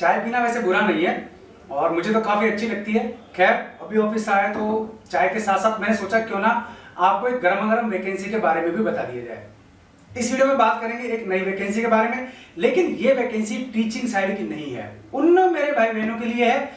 चाय पीना वैसे बुरा नहीं है और मुझे तो काफी अच्छी लगती है। खैर अभी ऑफिस से आया तो चाय के साथ साथ मैंने सोचा क्यों ना आपको एक गर्मा गर्म वैकेंसी के बारे में भी बता दिया जाए। इस वीडियो में बात करेंगे एक नई वैकेंसी के बारे में, लेकिन ये वैकेंसी टीचिंग साइड की नहीं है। उन मेरे भाई बहनों के लिए है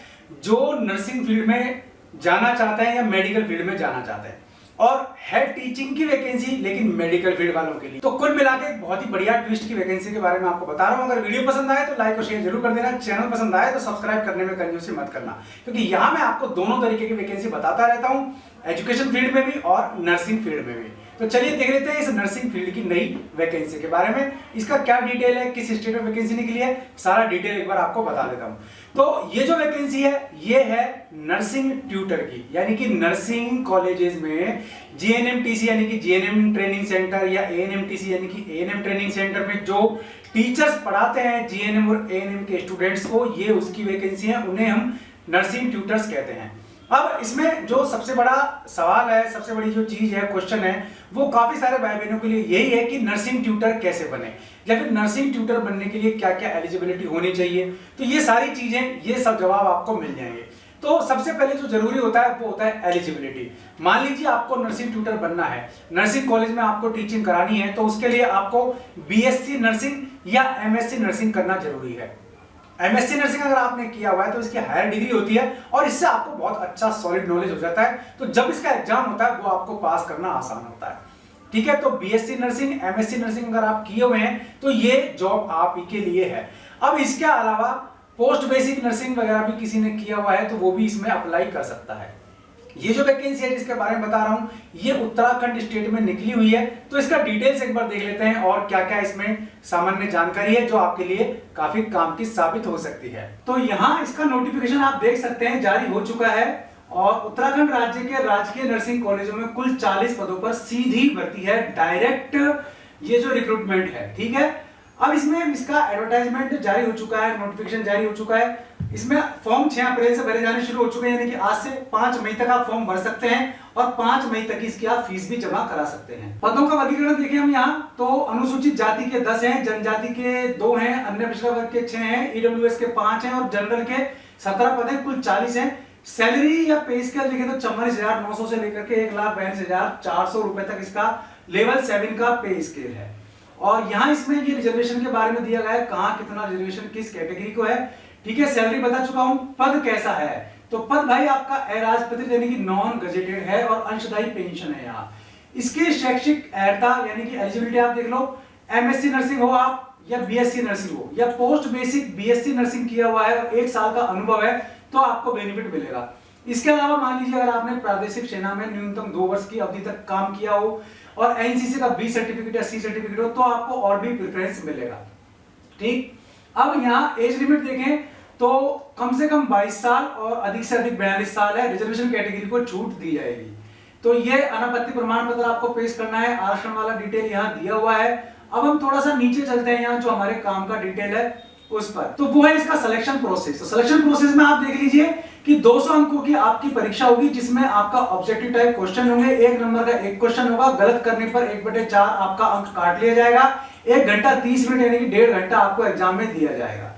जो नर्सिंग फील्ड में जाना चाहते हैं या मेडिकल फील्ड में जाना चाहते हैं, और है टीचिंग की वैकेंसी लेकिन मेडिकल फील्ड वालों के लिए। तो कुल मिलाकर एक बहुत ही बढ़िया ट्विस्ट की वैकेंसी के बारे में आपको बता रहा हूं। अगर वीडियो पसंद आए तो लाइक और शेयर जरूर कर देना, चैनल पसंद आए तो सब्सक्राइब करने में कंजूसी मत करना, क्योंकि यहां मैं आपको दोनों तरीके की वैकेंसी बताता रहता हूं, एजुकेशन फील्ड में भी और नर्सिंग फील्ड में भी। तो चलिए देख लेते हैं इस नर्सिंग फील्ड की नई वैकेंसी के बारे में। इसका क्या डिटेल है, किस स्टेट में वैकेंसी निकली है, सारा डिटेल एक बार आपको बता देता हूं। तो ये जो वैकेंसी है ये है नर्सिंग ट्यूटर की, यानी कि नर्सिंग कॉलेजेस में जीएनएमटीसी यानी कि जीएनएम ट्रेनिंग सेंटर या एएनएमटीसी यानी कि एएनएम ट्रेनिंग सेंटर में जो टीचर्स पढ़ाते हैं जीएनएम और एएनएम के स्टूडेंट्स को, ये उसकी वैकेंसी है, उन्हें हम नर्सिंग ट्यूटर्स कहते हैं। अब इसमें जो सबसे बड़ा सवाल है, सबसे बड़ी जो चीज है, क्वेश्चन है, वो काफी सारे भाई बहनों के लिए यही है कि नर्सिंग ट्यूटर कैसे बने, या फिर नर्सिंग ट्यूटर बनने के लिए क्या क्या एलिजिबिलिटी होनी चाहिए। तो ये सारी चीजें, ये सब जवाब आपको मिल जाएंगे। तो सबसे पहले जो जरूरी होता है वो होता है एलिजिबिलिटी। मान लीजिए आपको नर्सिंग ट्यूटर बनना है, नर्सिंग कॉलेज में आपको टीचिंग करानी है, तो उसके लिए आपको बीएससी नर्सिंग या एमएससी नर्सिंग करना जरूरी है। एमएससी नर्सिंग अगर आपने किया हुआ है तो इसकी हायर डिग्री होती है और इससे आपको बहुत अच्छा सॉलिड नॉलेज हो जाता है। तो जब इसका एग्जाम होता है वो आपको पास करना आसान होता है। ठीक है, तो बीएससी नर्सिंग, एमएससी नर्सिंग अगर आप किए हुए हैं तो ये जॉब आप ही के लिए है। अब इसके अलावा पोस्ट बेसिक नर्सिंग वगैरह भी किसी ने किया हुआ है तो वो भी इसमें अप्लाई कर सकता है। ये जो वैकेंसी है जिसके बारे में बता रहा हूं, ये उत्तराखंड स्टेट में निकली हुई है। तो इसका डिटेल्स एक बार देख लेते हैं और क्या क्या इसमें सामान्य जानकारी है जो आपके लिए काफी काम की साबित हो सकती है। तो यहाँ इसका नोटिफिकेशन आप देख सकते हैं, जारी हो चुका है और उत्तराखंड राज्य के राजकीय नर्सिंग कॉलेजों में कुल 40 पदों पर सीधी भर्ती है, डायरेक्ट ये जो रिक्रूटमेंट है। ठीक है, अब इसमें इसका एडवर्टाइजमेंट जारी हो चुका है, नोटिफिकेशन जारी हो चुका है। इसमें फॉर्म 6 अप्रैल से भरे जाने शुरू हो चुके हैं, यानी कि आज से 5 मई तक आप फॉर्म भर सकते हैं और 5 मई तक इसकी आप फीस भी जमा करा सकते हैं। पदों का वर्गीकरण देखें हम यहाँ, तो अनुसूचित जाति के 10 हैं, जनजाति के 2 हैं, अन्य पिछड़ा वर्ग के 6 हैं, ईडब्ल्यूएस के 5 हैं और जनरल के 17 पद हैं, कुल 40 हैं। सैलरी या पे स्केल देखें तो 44,900 से लेकर के 1,42,400 रुपए तक इसका लेवल 7 का पे स्केल है। और यहाँ इसमें ये रिजर्वेशन के बारे में दिया गया है, कहाँ कितना रिजर्वेशन किस कैटेगरी को है। ठीक है, सैलरी बता चुका हूं। पद कैसा है, तो पद भाई आपका अराजपत्रित यानी कि नॉन गजेटेड है और अंशदायी पेंशन है। यहाँ इसके शैक्षिक अर्हता यानी कि एलिजिबिलिटी आप देख लो, एमएससी नर्सिंग हो आप या बीएससी नर्सिंग हो या पोस्ट बेसिक बीएससी नर्सिंग किया हुआ है और 1 साल का अनुभव है तो आपको बेनिफिट मिलेगा। इसके अलावा मान लीजिए अगर आपने प्रादेशिक सेना में न्यूनतम 2 वर्ष की अवधि तक काम किया हो और एनसीसी का बी सर्टिफिकेट या सी सर्टिफिकेट हो तो आपको और भी प्रेफरेंस मिलेगा। ठीक, अब यहाँ एज लिमिट देखें तो कम से कम 22 साल और अधिक से अधिक 42 साल है। रिजर्वेशन कैटेगरी को छूट दी जाएगी। तो ये अनापत्ति प्रमाण पत्र आपको पेश करना है, आरक्षण वाला डिटेल यहाँ दिया हुआ है। अब हम थोड़ा सा नीचे चलते हैं, यहाँ जो हमारे काम का डिटेल है उस पर, तो वो है इसका सिलेक्शन प्रोसेस। तो सिलेक्शन प्रोसेस में आप देख लीजिए कि 200 अंकों की आपकी परीक्षा होगी, जिसमें आपका ऑब्जेक्टिव टाइप क्वेश्चन होंगे। 1 नंबर का एक क्वेश्चन होगा, गलत करने पर 1/4 आपका अंक काट लिया जाएगा। 1 घंटा 30 मिनट यानी कि 1.5 घंटा आपको एग्जाम में दिया जाएगा।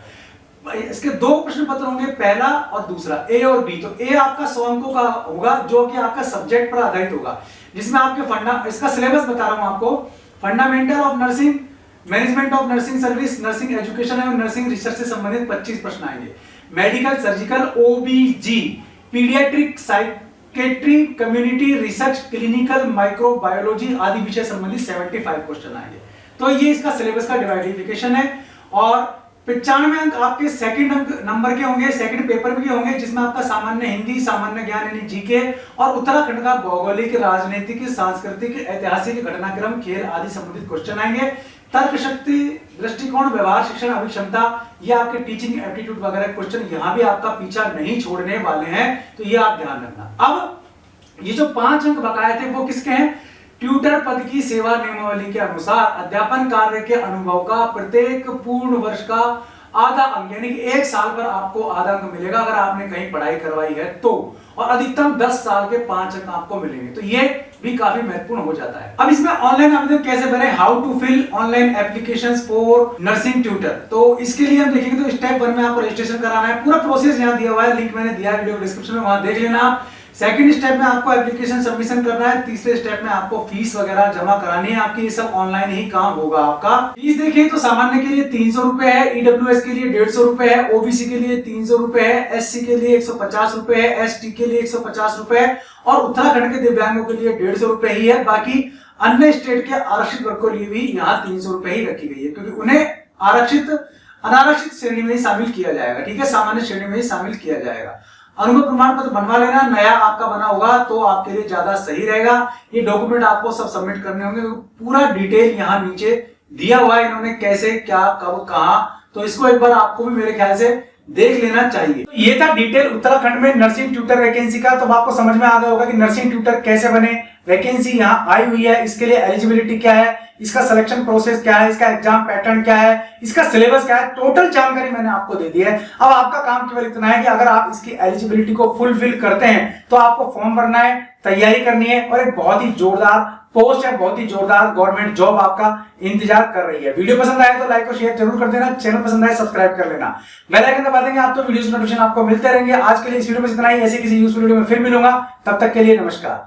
इसके 2 प्रश्न पत्र होंगे, पहला और दूसरा, ए और बी। तो ए आपका 100 अंकों का होगा जो कि आपका सब्जेक्ट पर आधारित होगा, जिसमें आपके इसका सिलेबस बता रहा हूं आपको। Fundamental of nursing, management of nursing service, nursing education और नर्सिंग रिसर्च से संबंधित 25 प्रश्न आएंगे। Medical, surgical, ओबीजी, paediatric, psychiatry, community research, clinical, microbiology आदि विषय संबंधित 75 क्वेश्चन आएंगे। तो ये इसका सिलेबस का डिवाइडिफिकेशन है। और 95 अंक आपके सेकंड नंबर के होंगे, सेकंड पेपर के होंगे, जिसमें आपका सामान्य हिंदी, सामान्य ज्ञान यानी जीके और उत्तराखंड का भौगोलिक, राजनीतिक, सांस्कृतिक, ऐतिहासिक, घटनाक्रम, खेल आदि संबंधित क्वेश्चन आएंगे। तर्क शक्ति, दृष्टिकोण, व्यवहार शिक्षण, अभिक्षमता, ये आपके टीचिंग एप्टीट्यूड वगैरह क्वेश्चन यहाँ भी आपका पीछा नहीं छोड़ने वाले हैं, तो ये आप ध्यान रखना। अब ये जो 5 अंक बकाए थे वो किसके हैं? ट्यूटर पद की सेवा नियमावली के अनुसार अध्यापन कार्य के अनुभव का प्रत्येक पूर्ण वर्ष का आधा अंक, यानी कि 1 साल पर आपको आधा अंक मिलेगा अगर आपने कहीं पढ़ाई करवाई है तो, और अधिकतम 10 साल के 5 अंक आपको मिलेंगे। तो ये भी काफी महत्वपूर्ण हो जाता है। अब इसमें ऑनलाइन आवेदन कैसे बने, how to fill online applications for nursing tutor. तो इसके लिए हम देखेंगे तो स्टेप 1 में आपको रजिस्ट्रेशन कराना है। पूरा प्रोसेस यहाँ दिया हुआ है, लिंक मैंने दिया है वीडियो डिस्क्रिप्शन में, वहां देख लेना आप। सेकंड स्टेप में आपको एप्लीकेशन सबमिशन करना है। तीसरे स्टेप में आपको फीस वगैरह जमा करानी है आपकी। ये सब ऑनलाइन ही काम होगा आपका। फीस देखिए तो सामान्य के लिए 300 रुपए है, ईडब्ल्यूएस के लिए 150 रुपए है, ओबीसी के लिए 300 रुपए है, एससी के लिए 150 रुपए है, एसटी के लिए 150 रुपए है, और उत्तराखंड के दिव्यांगों के लिए 150 रुपए ही है। बाकी अन्य स्टेट के आरक्षित वर्ग के लिए भी यहाँ 300 रुपए ही रखी गई है, क्योंकि उन्हें अनारक्षित श्रेणी में ही शामिल किया जाएगा। ठीक है, सामान्य श्रेणी में ही शामिल किया जाएगा। अनुभव प्रमाण पत्र बनवा लेना, नया आपका बना होगा तो आपके लिए ज्यादा सही रहेगा। ये डॉक्यूमेंट आपको सब सबमिट करने होंगे, पूरा डिटेल यहाँ नीचे दिया हुआ है इन्होंने, कैसे क्या कब कहां, तो इसको एक बार आपको भी मेरे ख्याल से देख लेना चाहिए। तो ये था डिटेल उत्तराखंड में नर्सिंग ट्यूटर वैकेंसी का। तो आपको समझ में आ गया होगा कि नर्सिंग ट्यूटर कैसे बने, वैकेंसी यहाँ आई हुई है, इसके लिए एलिजिबिलिटी क्या है, इसका सिलेक्शन प्रोसेस क्या है, इसका एग्जाम पैटर्न क्या है, इसका सिलेबस क्या है, टोटल जानकारी मैंने आपको दे दी है। अब आपका काम केवल इतना है कि अगर आप इसकी एलिजिबिलिटी को फुलफिल करते हैं तो आपको फॉर्म भरना है, तैयारी करनी है, और एक बहुत ही जोरदार पोस्ट है, बहुत ही जोरदार गवर्नमेंट जॉब आपका इंतजार कर रही है। वीडियो पसंद आए तो लाइक और शेयर जरूर कर देना, चैनल पसंद आए सब्सक्राइब कर लेना, बेल आइकन दबा देंगे आप तो वीडियो नोटिफिकेशन आपको मिलते रहेंगे। आज के लिए इस वीडियो में इतना ही, ऐसे किसी यूजफुल वीडियो में फिर मिलूंगा, तब तक के लिए नमस्कार।